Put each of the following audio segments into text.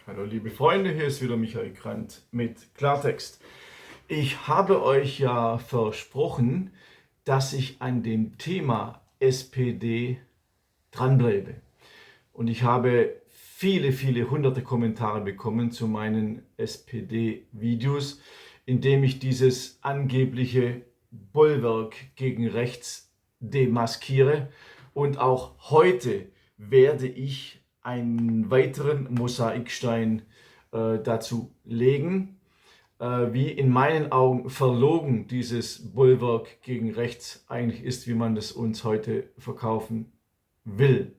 Hallo liebe Freunde, hier ist wieder Michael Grant mit Klartext. Ich habe euch ja versprochen, dass ich an dem Thema SPD dranbleibe. Und ich habe viele hunderte Kommentare bekommen zu meinen SPD-Videos, in dem ich dieses angebliche Bollwerk gegen rechts demaskiere. Und auch heute werde ich einen weiteren Mosaikstein dazu legen, wie in meinen Augen verlogen dieses Bollwerk gegen rechts eigentlich ist, wie man es uns heute verkaufen will.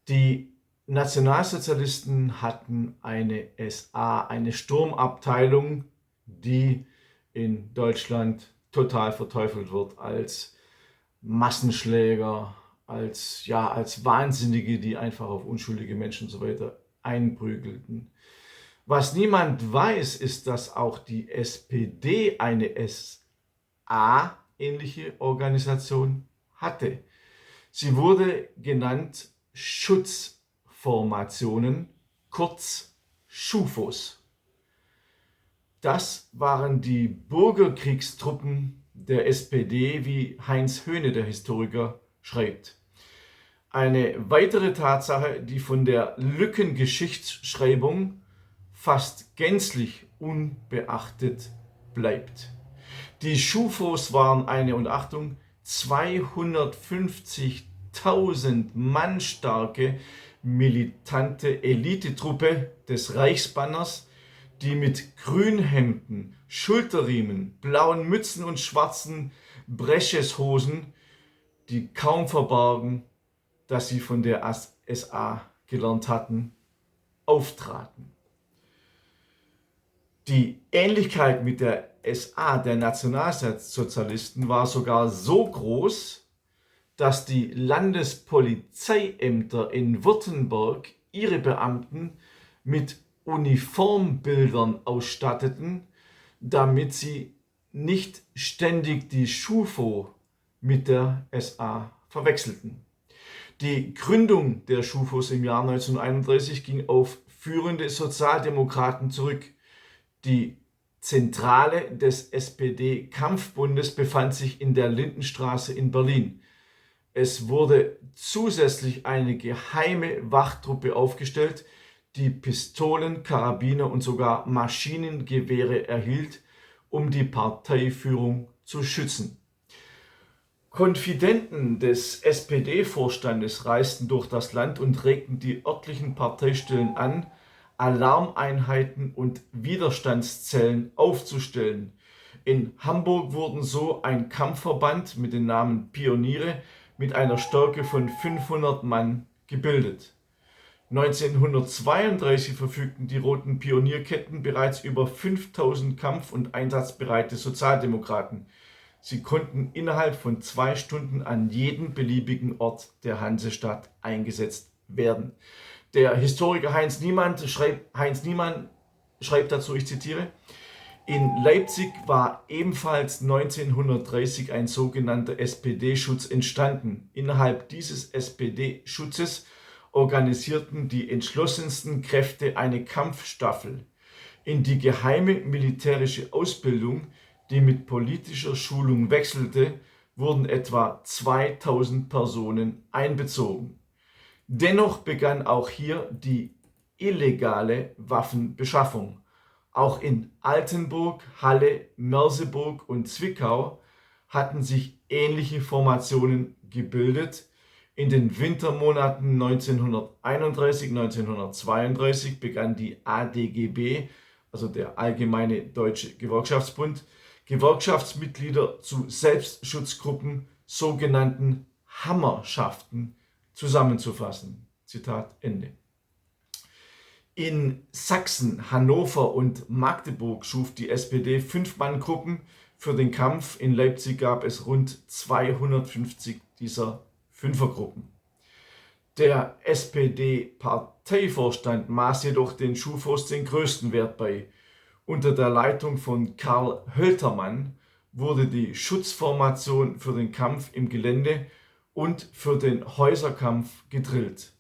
Die Nationalsozialisten hatten eine SA, eine Sturmabteilung, die in Deutschland total verteufelt wird als Massenschläger, als Wahnsinnige, die einfach auf unschuldige Menschen und so weiter einprügelten. Was niemand weiß, ist, dass auch die SPD eine SA-ähnliche Organisation hatte. Sie wurde genannt Schutzformationen, kurz Schufos. Das waren die Bürgerkriegstruppen der SPD, wie Heinz Höhne, der Historiker, schreibt. Eine weitere Tatsache, die von der Lückengeschichtsschreibung fast gänzlich unbeachtet bleibt. Die Schufos waren eine, und Achtung, 250.000 Mann starke militante Elitetruppe des Reichsbanners, die mit Grünhemden, Schulterriemen, blauen Mützen und schwarzen Brescheshosen, die kaum verbargen, dass sie von der SA gelernt hatten, auftraten. Die Ähnlichkeit mit der SA der Nationalsozialisten war sogar so groß, dass die Landespolizeiämter in Württemberg ihre Beamten mit Uniformbildern ausstatteten, damit sie nicht ständig die Schufo mit der SA verwechselten. Die Gründung der Schufos im Jahr 1931 ging auf führende Sozialdemokraten zurück. Die Zentrale des SPD-Kampfbundes befand sich in der Lindenstraße in Berlin. Es wurde zusätzlich eine geheime Wachtruppe aufgestellt, die Pistolen, Karabiner und sogar Maschinengewehre erhielt, um die Parteiführung zu schützen. Konfidenten des SPD-Vorstandes reisten durch das Land und regten die örtlichen Parteistellen an, Alarmeinheiten und Widerstandszellen aufzustellen. In Hamburg wurden so ein Kampfverband mit dem Namen Pioniere mit einer Stärke von 500 Mann gebildet. 1932 verfügten die Roten Pionierketten bereits über 5000 kampf- und einsatzbereite Sozialdemokraten. Sie konnten innerhalb von 2 Stunden an jedem beliebigen Ort der Hansestadt eingesetzt werden. Der Historiker Heinz Niemann schreibt dazu, ich zitiere: In Leipzig war ebenfalls 1930 ein sogenannter SPD-Schutz entstanden. Innerhalb dieses SPD-Schutzes organisierten die entschlossensten Kräfte eine Kampfstaffel. In die geheime militärische Ausbildung, die mit politischer Schulung wechselte, wurden etwa 2000 Personen einbezogen. Dennoch begann auch hier die illegale Waffenbeschaffung. Auch in Altenburg, Halle, Merseburg und Zwickau hatten sich ähnliche Formationen gebildet. In den Wintermonaten 1931-1932 begann die ADGB, also der Allgemeine Deutsche Gewerkschaftsbund, Gewerkschaftsmitglieder zu Selbstschutzgruppen, sogenannten Hammerschaften, zusammenzufassen. Zitat Ende. In Sachsen, Hannover und Magdeburg schuf die SPD 5-Mann-Gruppen für den Kampf. In Leipzig gab es rund 250 dieser Fünfergruppen. Der SPD-Parteivorstand maß jedoch den Schufos den größten Wert bei. Unter der Leitung von Karl Höltermann wurde die Schutzformation für den Kampf im Gelände und für den Häuserkampf gedrillt.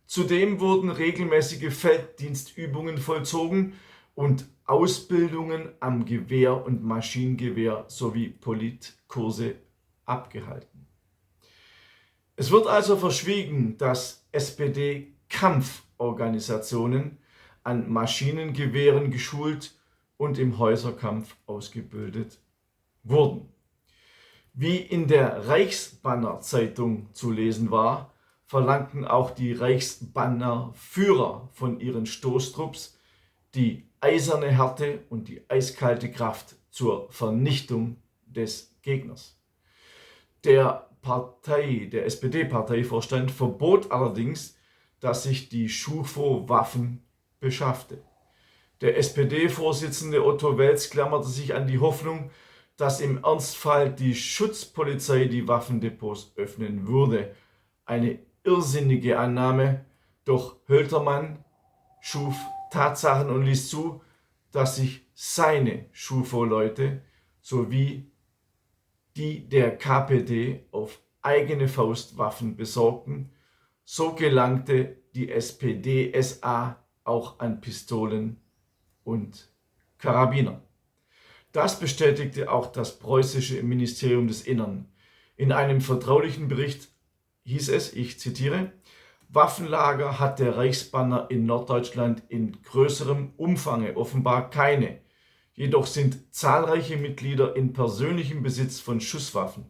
Zudem wurden regelmäßige Felddienstübungen vollzogen und Ausbildungen am Gewehr und Maschinengewehr sowie Politkurse abgehalten. Es wird also verschwiegen, dass SPD-Kampforganisationen an Maschinengewehren geschult und im Häuserkampf ausgebildet wurden. Wie in der Reichsbanner-Zeitung zu lesen war, verlangten auch die Reichsbannerführer von ihren Stoßtrupps die eiserne Härte und die eiskalte Kraft zur Vernichtung des Gegners. Der SPD-Parteivorstand verbot allerdings, dass sich die SchUFO Waffen beschaffte. Der SPD-Vorsitzende Otto Welz klammerte sich an die Hoffnung, dass im Ernstfall die Schutzpolizei die Waffendepots öffnen würde. Eine irrsinnige Annahme, doch Höltermann schuf Tatsachen und ließ zu, dass sich seine SchUFO-Leute sowie die der KPD auf eigene Faust Waffen besorgten. So gelangte die SPD-SA auch an Pistolen und Karabiner. Das bestätigte auch das preußische Ministerium des Innern. In einem vertraulichen Bericht hieß es, ich zitiere, Waffenlager hat der Reichsbanner in Norddeutschland in größerem Umfange offenbar keine. Jedoch sind zahlreiche Mitglieder in persönlichem Besitz von Schusswaffen.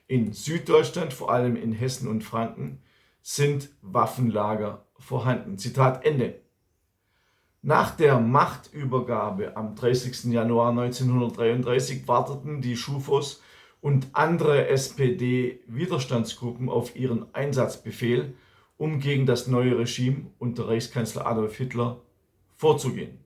In Süddeutschland, vor allem in Hessen und Franken, sind Waffenlager vorhanden. Zitat Ende. Nach der Machtübergabe am 30. Januar 1933 warteten die SchUFOs und andere SPD-Widerstandsgruppen auf ihren Einsatzbefehl, um gegen das neue Regime unter Reichskanzler Adolf Hitler vorzugehen.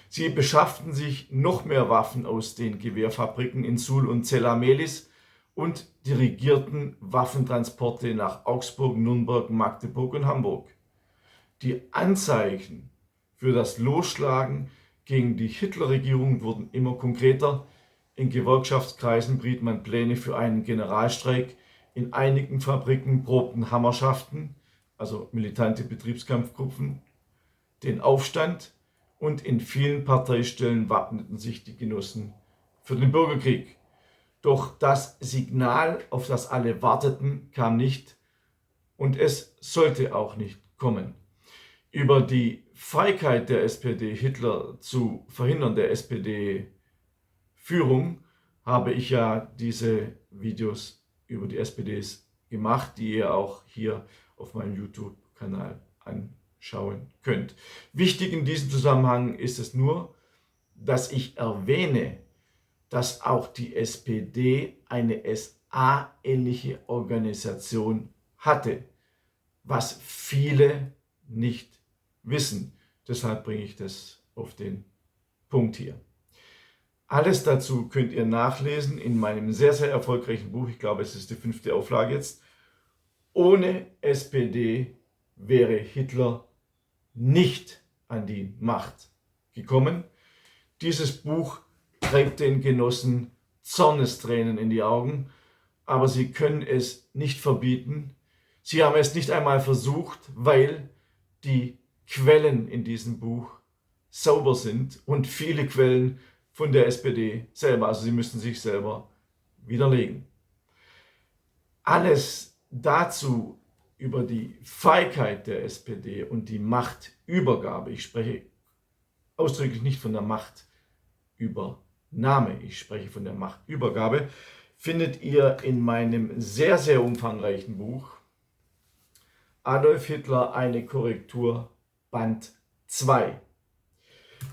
Sie beschafften sich noch mehr Waffen aus den Gewehrfabriken in Suhl und Zella-Mehlis und dirigierten Waffentransporte nach Augsburg, Nürnberg, Magdeburg und Hamburg. Die Anzeichen für das Losschlagen gegen die Hitlerregierung wurden immer konkreter. In Gewerkschaftskreisen briet man Pläne für einen Generalstreik. In einigen Fabriken probten Hammerschaften, also militante Betriebskampfgruppen, den Aufstand und in vielen Parteistellen wappneten sich die Genossen für den Bürgerkrieg. Doch das Signal, auf das alle warteten, kam nicht und es sollte auch nicht kommen. Über die Feigheit der SPD, Hitler zu verhindern, der SPD-Führung, habe ich ja diese Videos über die SPDs gemacht, die ihr auch hier auf meinem YouTube-Kanal anschauen könnt. Wichtig in diesem Zusammenhang ist es nur, dass ich erwähne, dass auch die SPD eine SA-ähnliche Organisation hatte, was viele nicht wissen. Deshalb bringe ich das auf den Punkt hier. Alles dazu könnt ihr nachlesen in meinem sehr, sehr erfolgreichen Buch. Ich glaube, es ist die 5. Auflage jetzt. Ohne SPD wäre Hitler nicht an die Macht gekommen. Dieses Buch treibt den Genossen Zornestränen in die Augen, aber sie können es nicht verbieten. Sie haben es nicht einmal versucht, weil die Quellen in diesem Buch sauber sind und viele Quellen von der SPD selber, also sie müssen sich selber widerlegen. Alles dazu über die Feigheit der SPD und die Machtübergabe, ich spreche ausdrücklich nicht von der Machtübernahme, ich spreche von der Machtübergabe, findet ihr in meinem sehr, sehr umfangreichen Buch Adolf Hitler, eine Korrektur, Band 2.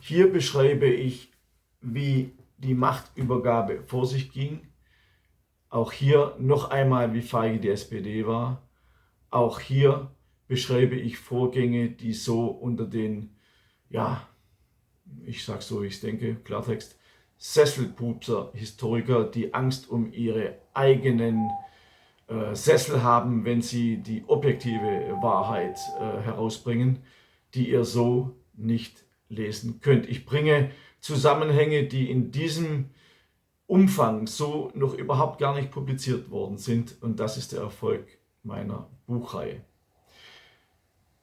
Hier beschreibe ich, wie die Machtübergabe vor sich ging. Auch hier noch einmal, wie feige die SPD war. Auch hier beschreibe ich Vorgänge, die so unter den, ja, ich sage so, wie ich denke, Klartext, Sesselpupser-Historiker, die Angst um ihre eigenen Sessel haben, wenn sie die objektive Wahrheit herausbringen, die ihr so nicht lesen könnt. Ich bringe Zusammenhänge, die in diesem Umfang so noch überhaupt gar nicht publiziert worden sind, und das ist der Erfolg meiner Buchreihe.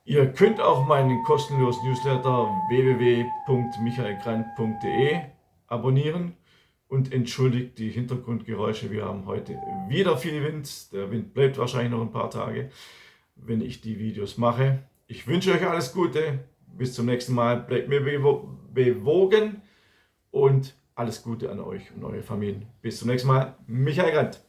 Ihr könnt auch meinen kostenlosen Newsletter www.michaelgrant.de abonnieren und entschuldigt die Hintergrundgeräusche. Wir haben heute wieder viel Wind. Der Wind bleibt wahrscheinlich noch ein paar Tage, wenn ich die Videos mache. Ich wünsche euch alles Gute. Bis zum nächsten Mal. Bleibt mir bewogen und alles Gute an euch und eure Familien. Bis zum nächsten Mal. Michael Grant.